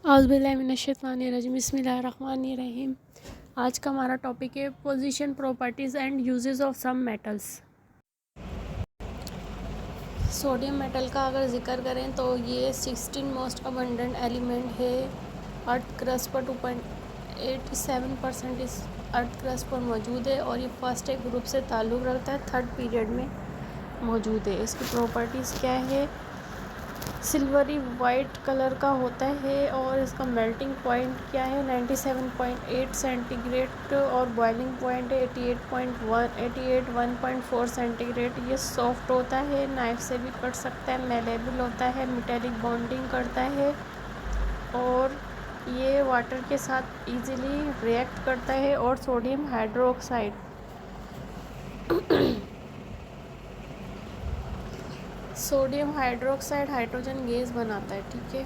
औज़ुबिल्लाहिमिनश्शैतानिर्रजीम बिस्मिल्लाहिर्रहमानिर्रहीम। आज का हमारा टॉपिक है position, properties and uses of some metals. Sodium metal का अगर ज़िक्र करें तो ये 16 मोस्ट अबंडेंट एलिमेंट है अर्थ क्रस्ट पर। 2.87% इस अर्थ क्रस्ट पर मौजूद है और ये फर्स्ट एक ग्रुप से ताल्लुक़ रखता है, थर्ड पीरियड में मौजूद है। इसकी प्रॉपर्टीज़ क्या है? सिल्वरी वाइट कलर का होता है और इसका मेल्टिंग पॉइंट क्या है? 97.8 सेंटीग्रेड और बॉइलिंग पॉइंट है 1.4 सेंटीग्रेड। ये सॉफ्ट होता है, नाइफ से भी कट सकता है, मेलेबल होता है, मेटेलिक बॉन्डिंग करता है और ये वाटर के साथ इजीली रिएक्ट करता है। और sodium hydroxide sodium hydroxide hydrogen gas बनाता है, ठीक है।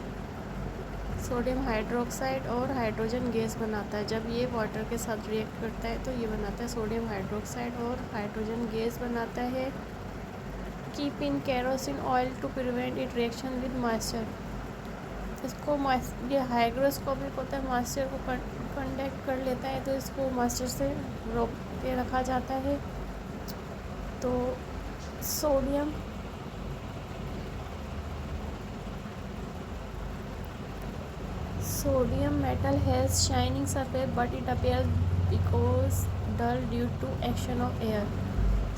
सोडियम हाइड्रोक्साइड और हाइड्रोजन गैस बनाता है। जब ये वाटर के साथ रिएक्ट करता है तो ये बनाता है सोडियम हाइड्रोक्साइड और हाइड्रोजन गैस बनाता है। Keep in kerosene oil to prevent it reaction with moisture. इसको ये हाइग्रोस्कोपिक होता है, मॉइस्चर को कंडक्ट कर लेता है, तो इसको मॉइस्चर से रोक के रखा जाता है। तो sodium metal has shining surface but it appears because dull due to action of air.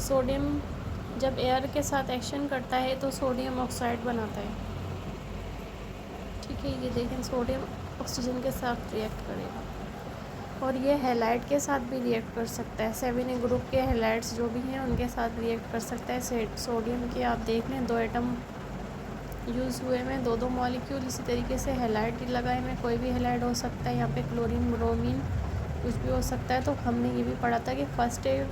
Sodium जब एयर के साथ एक्शन करता है तो सोडियम ऑक्साइड बनाता है, ठीक है। ये देखें, सोडियम ऑक्सीजन के साथ रिएक्ट करेगा और ये हैलाइड के साथ भी रिएक्ट कर सकता है। 7A ग्रुप के हैलाइड्स जो भी हैं उनके साथ रिएक्ट कर सकता है। सोडियम के आप देख लें 2 एटम यूज़ हुए में, 2 मॉलिक्यूल। इसी तरीके से हैलाइड लगाए में कोई भी हैलाइड हो सकता है, यहाँ पे क्लोरीन, ब्रोमीन कुछ भी हो सकता है। तो हमने ये भी पढ़ा था कि फर्स्ट ए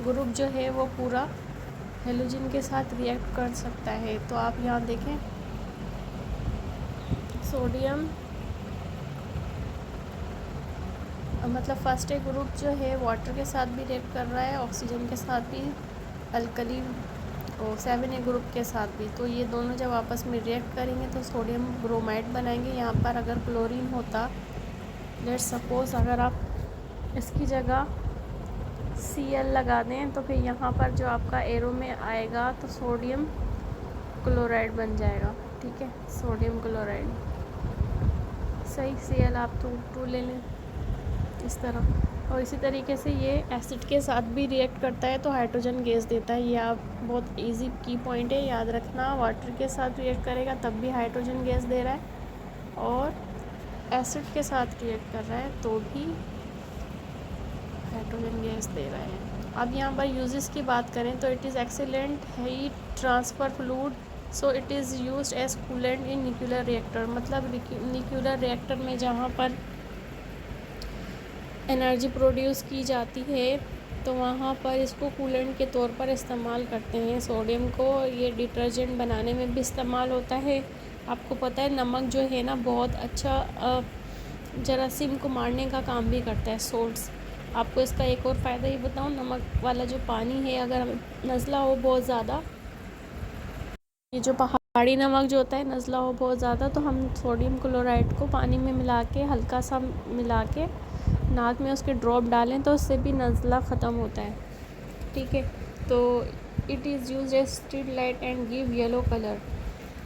ग्रुप जो है वो पूरा हेलोजन के साथ रिएक्ट कर सकता है। तो आप यहाँ देखें, सोडियम मतलब फर्स्ट ए ग्रुप जो है वाटर के साथ भी रिएक्ट कर रहा है, ऑक्सीजन के साथ भी, अल्कली और 7A ग्रुप के साथ भी। तो ये दोनों जब आपस में रिएक्ट करेंगे तो सोडियम ब्रोमाइड बनाएंगे। यहाँ पर अगर क्लोरीन होता, लेट्स सपोज अगर आप इसकी जगह Cl लगा दें तो फिर यहाँ पर जो आपका एरो में आएगा तो सोडियम क्लोराइड बन जाएगा, ठीक है। सोडियम क्लोराइड सही, Cl आप टू ले लें इस तरह। और इसी तरीके से ये एसिड के साथ भी रिएक्ट करता है तो हाइड्रोजन गैस देता है। ये आप बहुत इजी की पॉइंट है, याद रखना। वाटर के साथ रिएक्ट करेगा तब भी हाइड्रोजन गैस दे रहा है और एसिड के साथ रिएक्ट कर रहा है तो भी हाइड्रोजन गैस दे रहा है। अब यहाँ पर यूजेस की बात करें तो it is excellent heat transfer fluid, so it is used as coolant in nuclear reactor. मतलब न्यूक्लियर रिएक्टर में जहाँ पर एनर्जी प्रोड्यूस की जाती है तो वहाँ पर इसको कूलेंट के तौर पर इस्तेमाल करते हैं। सोडियम को ये डिटर्जेंट बनाने में भी इस्तेमाल होता है। आपको पता है नमक जो है ना बहुत अच्छा जरासीम को मारने का काम भी करता है, सोल्ट्स। आपको इसका एक और फ़ायदा ये बताऊँ, नमक वाला जो पानी है अगर नज़ला हो बहुत ज़्यादा, ये जो पहाड़ी नमक जो होता है नज़ला हो बहुत ज़्यादा, तो हम सोडियम क्लोराइड को पानी में मिला के हल्का सा मिला के नाक में उसके ड्रॉप डालें तो उससे भी नज़ला ख़त्म होता है, ठीक है। तो it is use as street light and give yellow colour.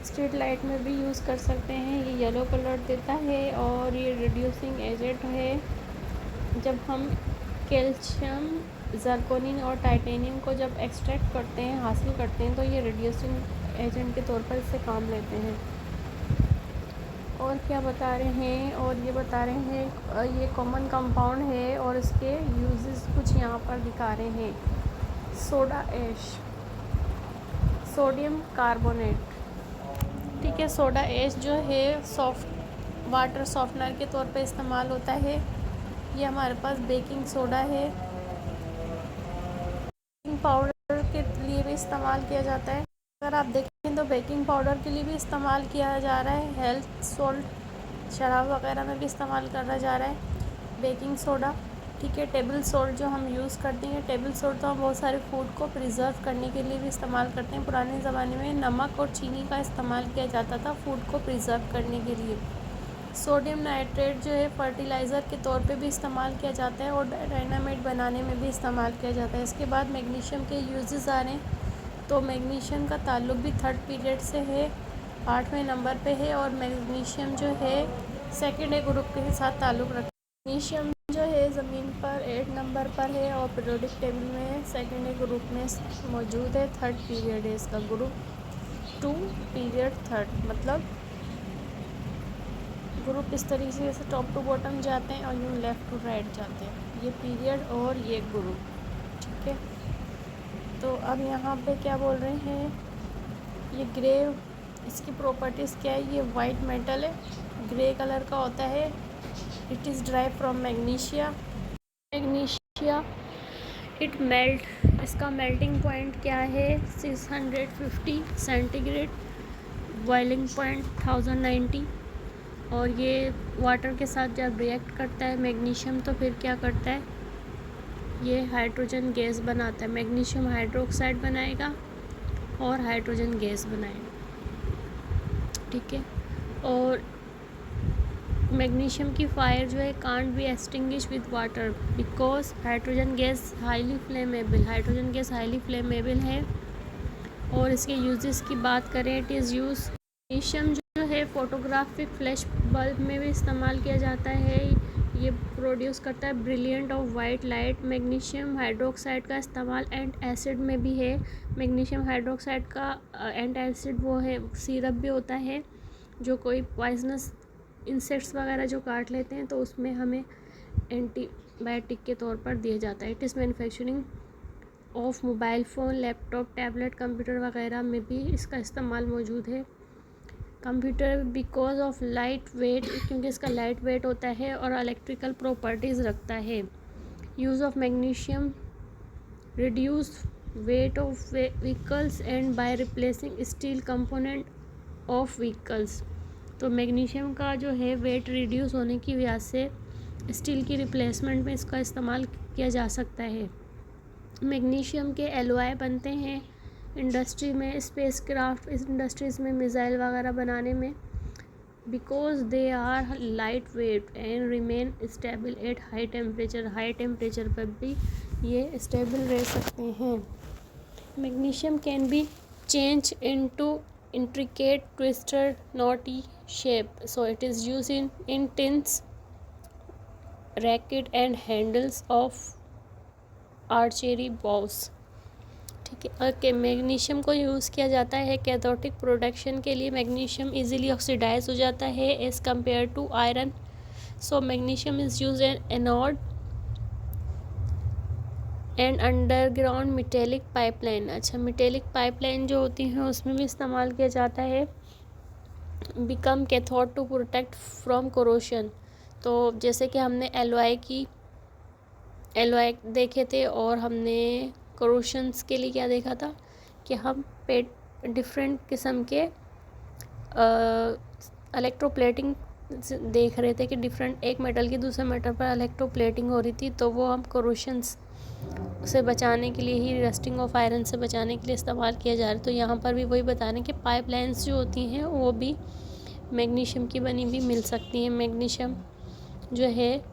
Street light में भी यूज़ कर सकते हैं, ये येलो कलर देता है और ये रिड्यूसिंग एजेंट है। जब हम कैल्शियम, ज़रकोनिन और टाइटेनियम को जब एक्सट्रैक्ट करते हैं, हासिल करते हैं, तो ये रिड्यूसिंग एजेंट के तौर पर इससे काम लेते हैं। और क्या बता रहे हैं, और ये बता रहे हैं ये कॉमन कंपाउंड है और इसके यूजेस कुछ यहाँ पर दिखा रहे हैं। सोडा ऐश, सोडियम कार्बोनेट, ठीक है। सोडा ऐश जो है सॉफ्ट वाटर सॉफ्टनर के तौर पे इस्तेमाल होता है। ये हमारे पास बेकिंग सोडा है, बेकिंग पाउडर के लिए भी इस्तेमाल किया जाता है। अगर आप देखें तो बेकिंग पाउडर के लिए भी इस्तेमाल किया जा रहा है। हेल्थ सॉल्ट, शराब वगैरह में भी इस्तेमाल करा जा रहा है बेकिंग सोडा, ठीक है। टेबल सॉल्ट जो हम यूज़ करते हैं, टेबल सॉल्ट तो हम बहुत सारे फूड को प्रिजर्व करने के लिए भी इस्तेमाल करते हैं। पुराने ज़माने में नमक और चीनी का इस्तेमाल किया जाता था फूड को प्रिजर्व करने के लिए। सोडियम नाइट्रेट जो है फर्टिलाइज़र के तौर पे भी इस्तेमाल किया जाता है और डायनामाइट बनाने में भी इस्तेमाल किया जाता है। इसके बाद मैग्नीशियम के यूजेस आ रहे हैं। तो मैग्नीशियम का ताल्लुक भी थर्ड पीरियड से है, 8वें नंबर पे है। और मैग्नीशियम जो है सेकेंड ग्रुप के साथ ताल्लुक़ रखता है। मैग्नीशियम जो है ज़मीन पर 8 नंबर पर है और पीरियोडिक टेबल में सेकेंड ग्रुप में मौजूद है। थर्ड पीरियड है इसका, ग्रुप 2 पीरियड थर्ड, मतलब ग्रुप इस तरीके से टॉप टू बॉटम जाते हैं और यूँ लेफ़्ट टू राइट जाते हैं, ये पीरियड और ये ग्रुप। ठीक है, तो अब यहाँ पे क्या बोल रहे हैं, ये ग्रे, इसकी प्रॉपर्टीज़ क्या है, ये वाइट मेटल है, ग्रे कलर का होता है। It is drive from magnesia. It melt, इसका मेल्टिंग पॉइंट क्या है 650 सेंटीग्रेड, बॉइलिंग पॉइंट 1090। और ये वाटर के साथ जब रिएक्ट करता है मैग्नीशियम तो फिर क्या करता है, ये हाइड्रोजन गैस बनाता है। मैग्नीशियम हाइड्रोक्साइड बनाएगा और हाइड्रोजन गैस बनाएगा। ठीक है, और मैग्नीशियम की फायर जो है can't be extinguish with water because hydrogen gas highly flammable, hydrogen gas highly flammable है। और इसके यूजेस की बात करें, इट इज़ यूज, मैग्नीशियम जो है फोटोग्राफिक फ्लैश बल्ब में भी इस्तेमाल किया जाता है। ये प्रोड्यूस करता है ब्रिलियंट और वाइट लाइट। मैग्नीशियम हाइड्रोक्साइड का इस्तेमाल एंट एसिड में भी है। मैग्नीशियम हाइड्रोक्साइड का एंट एसिड वो है, सिरप भी होता है जो कोई पॉइजनस इंसेक्ट्स वगैरह जो काट लेते हैं तो उसमें हमें एंटीबायोटिक के तौर पर दिया जाता है। It is manufacturing of mobile phone, laptop, tablet, computer वगैरह में भी इसका इस्तेमाल मौजूद है। Computer because of light weight, क्योंकि इसका लाइट वेट होता है और इलेक्ट्रिकल प्रॉपर्टीज़ रखता है। Use of magnesium reduce weight of vehicles and by replacing steel component of vehicles. तो मैग्नीशियम का जो है वेट रिड्यूस होने की वजह से स्टील की रिप्लेसमेंट में इसका इस्तेमाल किया जा सकता है। मैग्नीशियम के एलॉय बनते हैं इंडस्ट्री में, स्पेस क्राफ्ट इंडस्ट्रीज़ में, मिसाइल वगैरह बनाने में। Because they are light weight and remain stable at high temperature, high temperature पर भी ये स्टेबल रह सकते हैं। Magnesium can be change into intricate twisted knotty shape, so it is used in tins, racket and handles of archery bows। ठीक है, okay. Magnesium को use किया जाता है कैथोडिक प्रोडक्शन के लिए। मैग्नीशियम इजीली ऑक्सीडाइज हो जाता है as compare to iron, so magnesium is use an anode and underground metallic pipeline. अच्छा, मेटेलिक पाइपलाइन जो होती हैं उसमें भी इस्तेमाल किया जाता है। Become cathode to protect from corrosion. तो जैसे कि हमने एलॉय देखे थे और हमने कोरोशंस के लिए क्या देखा था कि हम डिफरेंट किस्म के इलेक्ट्रोप्लेटिंग देख रहे थे कि डिफरेंट एक मेटल की दूसरे मेटल पर इलेक्ट्रोप्लेटिंग हो रही थी, तो वो हम कोरोशंस से बचाने के लिए ही, रस्टिंग ऑफ आयरन से बचाने के लिए इस्तेमाल किया जा रहा है। तो यहाँ पर भी वही बता रहे हैं कि पाइपलाइंस जो होती हैं वो भी मैग्नीशियम की बनी भी मिल सकती हैं। मैग्नीशियम जो है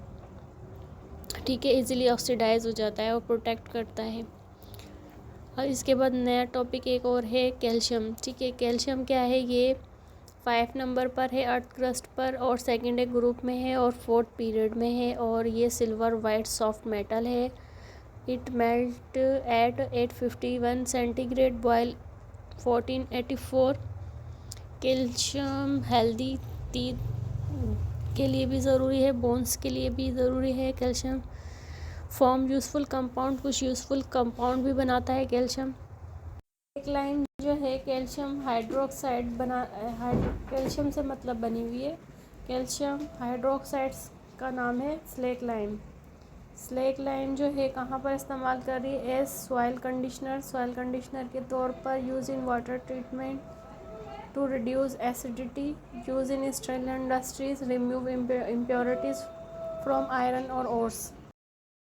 ठीक है इजीली ऑक्सीडाइज हो जाता है और प्रोटेक्ट करता है। और इसके बाद नया टॉपिक एक और है कैल्शियम। ठीक है, कैल्शियम क्या है, ये 5 नंबर पर है अर्थ क्रस्ट पर और सेकेंड ग्रुप में है और 4th पीरियड में है और ये सिल्वर वाइट सॉफ्ट मेटल है। It melt at 851 centigrade, boil 1484। Calcium healthy teeth के लिए भी ज़रूरी है, बोन्स के लिए भी ज़रूरी है। कैल्शियम फॉर्म यूज़फुल कंपाउंड, कुछ यूज़फुल कंपाउंड भी बनाता है कैल्शियम। एक लाइन जो है कैल्शियम हाइड्रोक्साइड कैल्शियम से मतलब बनी हुई है। कैल्शियम हाइड्रोक्साइड्स का नाम है स्लेक लाइम। स्लेक लाइम जो है कहाँ पर इस्तेमाल कर रही है, एज सॉइल कंडीशनर के तौर पर, use in water treatment to reduce acidity, use in steel industries, remove impurities from iron और ओर्स।